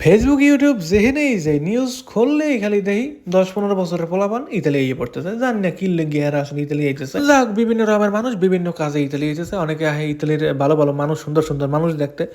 Facebook YouTube যেখানেই যাই news খুললেই খালি দেখি 10-15 বছরের পোলাপান ইতালি এগিয়ে পড়তেছে, জানি না কি লেগে আর আসলে ইতালি আইতেছে। যাক, বিভিন্ন রকমের মানুষ বিভিন্ন কাজে ইতালি আইতেছে। অনেকে আহে ইতালির ভালো ভালো মানুষ, সুন্দর সুন্দর মানুষ দেখতে,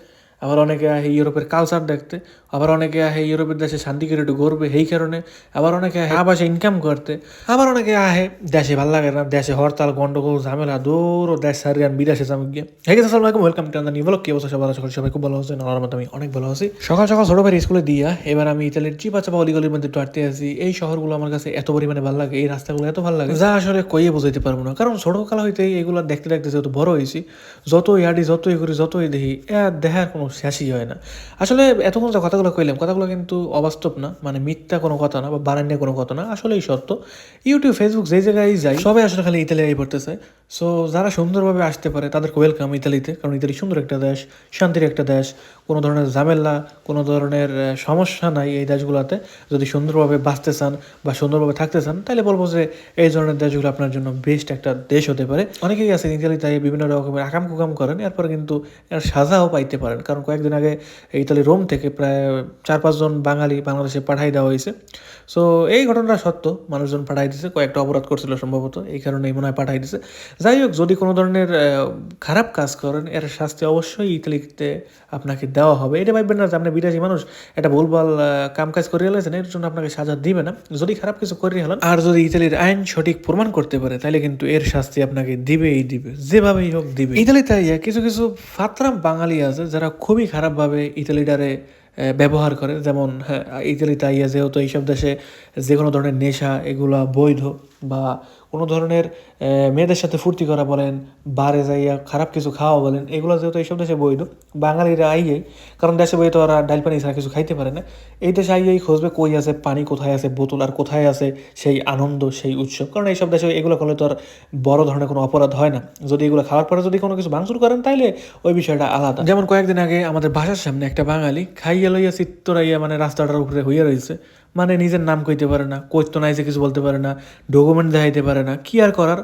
আবার অনেকে আহে ইউরোপের কালচার দেখতে, আবার অনেকে আহে ইউরোপের দেশে শান্তি করে একটু ঘুরবে এই কারণে, আবার অনেকে আহে আবাসে ইনকাম করতে, আবার অনেকে আহে দেশে ভাল লাগে না, দেশে হরতাল গন্ডগোল ঝামেলা দূর ও দেশ সারিয়ান বিদেশে যাবে গিয়ে। হে গেছে, আসসালামু আলাইকুম, ওয়েলকাম টু নিউ ব্লগ। কি অবস্থা সবার? আশা করি সবাই খুব ভালো আছেন। আমার মতো আমি অনেক ভালো আছি। সকাল সকাল ছোট ভাই স্কুলে দিয়া এবার আমি ইতালির চিপা চাপা অলিগলির মধ্যে একটু হাঁটতে আছি। এই শহরগুলো আমার কাছে এত পরিমাণে ভালো লাগে, এই রাস্তাগুলো এত ভালো লাগে যা আসলে কইয়ে বোঝাইতে পারবো না। কারণ ছোটকাল হইতেই এগুলো দেখতে দেখতে যেহেতু বড় হয়েছি, যতই হাঁটি যতই করি যতই দেখি দেখার কোনো শেষই হয় না। আসলে এতক্ষণ যে কথাগুলো কইলাম, কথাগুলো কিন্তু অবাস্তব না, মানে মিথ্যা কোনো কথা না বা বানান্য কোনো কথা না, আসলেই সত্য। ইউটিউব ফেসবুক যেই জায়গায় যাই সবাই আসলে খালি ইতালি পড়তেছে। সো যারা সুন্দরভাবে আসতে পারে তাদেরকে ওয়েলকাম ইতালিতে, কারণ ইতালি সুন্দর একটা দেশ, শান্তির একটা দেশ, কোনো ধরনের ঝামেলা কোনো ধরনের সমস্যা নাই এই দেশগুলোতে। যদি সুন্দরভাবে বাঁচতে চান বা সুন্দরভাবে থাকতে চান তাহলে বলবো যে এই ধরনের দেশগুলো আপনার জন্য বেস্ট একটা দেশ হতে পারে। অনেকেই আছে ইতালিতে বিভিন্ন রকমের আকাম কুকাম করেন, এরপরে কিন্তু এর সাজাও পাইতে পারেন। কারণ কয়েকদিন আগে ইতালি রোম থেকে প্রায় 4-5 জন বাঙালি বাংলাদেশে পাঠাই দেওয়া হয়েছে। সো এই ঘটনাটা সত্য, মানুষজন পাঠাই দিছে, কয়েকটা অপরাধ করছিল সম্ভবত, এই কারণেই মনে হয় পাঠাই দিছে। যাই হোক, যদি কোনো ধরনের খারাপ কাজ করেন এর শাস্তি অবশ্যই ইতালিতে আপনাকে দেওয়া হবে। এটা ভাববেন না যে আপনি বিদেশি মানুষ একটা ভুলভাল কাম কাজ করে এলেছেন এর জন্য আপনাকে সাজা দিবে না। যদি খারাপ কিছু করে হলেন আর যদি ইতালির আইন সঠিক প্রমাণ করতে পারে তাহলে কিন্তু এর শাস্তি আপনাকে দিবেই দিবে, যেভাবেই হোক দিবে। ইতালিতে কিছু কিছু ফাত্রাম বাঙালি আছে যারা খুবই খারাপভাবে ইতালিটারে ব্যবহার করে। যেমন ইতালিতে আইয়া যেহেতু এইসব দেশে যে কোনো ধরনের নেশা এগুলা বৈধ, বা কোনো ধরনের মেয়েদের সাথে ফুর্তি করা বলেন, বারে যাইয়া খারাপ কিছু খাওয়া বলেন, এগুলো যেহেতু এইসব দেশে বৈধ, বাঙালিরা আইয়েই, কারণ দেশে বই তো ওরা ডাল পানি ছাড়া কিছু খাইতে পারে না, এই দেশে আইয়েই খুঁজবে কই আছে পানি, কোথায় আছে বোতল, আর কোথায় আছে সেই আনন্দ সেই উৎসব। কারণ এইসব দেশে এগুলো করলে তো আর বড় ধরনের কোনো অপরাধ হয় না। যদি এগুলো খাওয়ার পরে যদি কোনো কিছু ভাঙচুর করেন তাইলে ওই বিষয়টা আলাদা। যেমন কয়েকদিন আগে আমাদের বাসার সামনে একটা বাঙালি খাইয়া লইয়া চিত্তরাইয়া মানে রাস্তাটার উপরে হইয়া রয়েছে, মানে নিজের নাম কইতে পারে না, কইতো নাই যে কিছু বলতে পারে না, ডকুমেন্ট দেখাইতে পারে না, কি আর করার।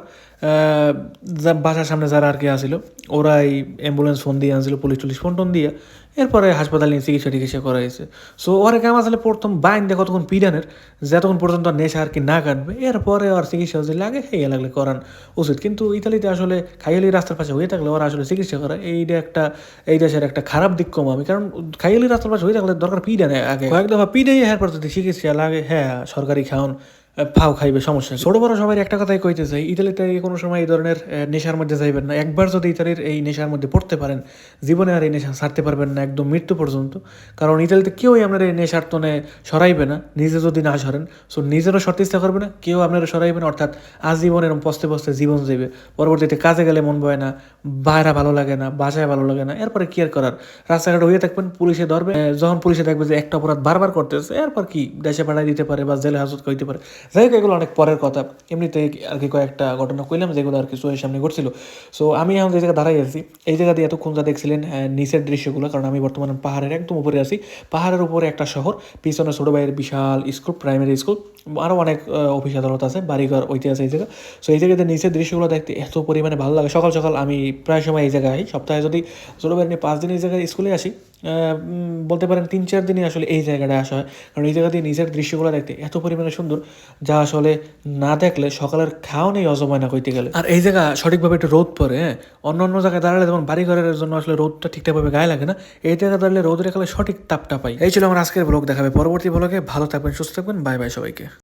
বাসার সামনে যারা আর কি আসিল ওরাই অ্যাম্বুলেন্স ফোন দিয়ে আনছিল, পুলিশ টুলিশ ফোন টোন দিয়ে, এরপরে হাসপাতালে নিয়ে চিকিৎসা করা হয়েছে। সো ওর কাম আসলে প্রথম বাইন দেখো তখন পিডানের, যতক্ষণ পর্যন্ত নেশা আর কি না কাটবে, এরপরে আর চিকিৎসা যদি লাগে হেয়ে লাগলে করান উচিত। কিন্তু ইতালিতে আসলে খাইয়ালি রাস্তার পাশে হয়ে থাকলে ওরা আসলে চিকিৎসা করে, এইটা একটা এই দেশের একটা খারাপ দিক কম আমি। কারণ খাইয়ালি রাস্তার পাশে হয়ে থাকলে দরকার পিডানে আগে কয়েক দফা পিডাই, এরপর যদি চিকিৎসা লাগে হ্যাঁ সরকারি খাওয়ান ফাও খাইবে, সমস্যা। ছোট বড় সবাই একটা কথাই কইতে চাই, ইতালিতে কোনো সময় এই ধরনের নেশার মধ্যে যাইবেন না। একবার যদি ইতালির এই নেশার মধ্যে পড়তে পারেন জীবনে আর এই নেশা ছাড়তে পারবেন না একদম মৃত্যু পর্যন্ত। কারণ ইতালিতে কেউই আপনার এই নেশার তনে সরাইবে না, নিজে যদি না সরেন। সো নিজেরও সরতে ইচ্ছা করবে না, কেউ আপনারা সরাইবে না, অর্থাৎ আজীবন এরকম পস্তে পস্তে জীবন যাবে। পরবর্তীতে কাজে গেলে মন বয় না, বাইরা ভালো লাগে না, বাসায় ভালো লাগে না, এরপরে কি আর করার, রাস্তাঘাটে হয়ে থাকবেন, পুলিশে ধরবে। যখন পুলিশে দেখবে যে একটা অপরাধ বারবার করতেছে, এরপর কি দেশে পাঠাই দিতে পারে বা জেলে হাজত করতে পারে। যাই হোক, এগুলো অনেক পরের কথা। এমনিতে আর কি কয়েকটা ঘটনা কইলাম যেগুলো আর কি চোখের সামনে ঘটছিল। সো আমি এখন যে জায়গায় দাঁড়াই আছি এই জায়গা দিয়ে এতক্ষণ যা দেখছিলেন নিচের দৃশ্যগুলো, কারণ আমি বর্তমানে পাহাড়ের একদম উপরে আছি। পাহাড়ের উপরে একটা শহর, পিছনে ছোটো ভাইয়ের বিশাল স্কুল, প্রাইমারি স্কুল, আরও অনেক অফিস আদালত আছে, বাড়িঘর ওইতে আছে এই জায়গা। সো এই জায়গাতে নিচের দৃশ্যগুলো দেখতে এত পরিমাণে ভালো লাগে। সকাল সকাল আমি প্রায় সময় এই জায়গায় আই, সপ্তাহে যদি ছোটো ভাই নিয়ে 5 দিন এই জায়গায় স্কুলে আসি, বলতে পারেন 3-4 দিনই আসলে এই জায়গাটায় আসা হয়। কারণ এই জায়গা দিয়ে নিচের দৃশ্যগুলো দেখতে এত পরিমাণে সুন্দর যা আসলে না দেখলে সকালের খাওয়া নেই অজমায় না কইতে গেলে। আর এই জায়গা সঠিকভাবে একটু রোদ পড়ে, হ্যাঁ, অন্য অন্য জায়গায় দাঁড়ালে যেমন বাড়ি ঘরের জন্য আসলে রোদটা ঠিকঠাকভাবে গায়ে লাগে না, এই জায়গায় দাঁড়ালে রোদের এখানে সঠিক তাপটা পাই। এই ছিল আমার আজকের ব্লগ, দেখাবে পরবর্তী ব্লগে। ভালো থাকবেন, সুস্থ থাকবেন, বাই বাই সবাইকে।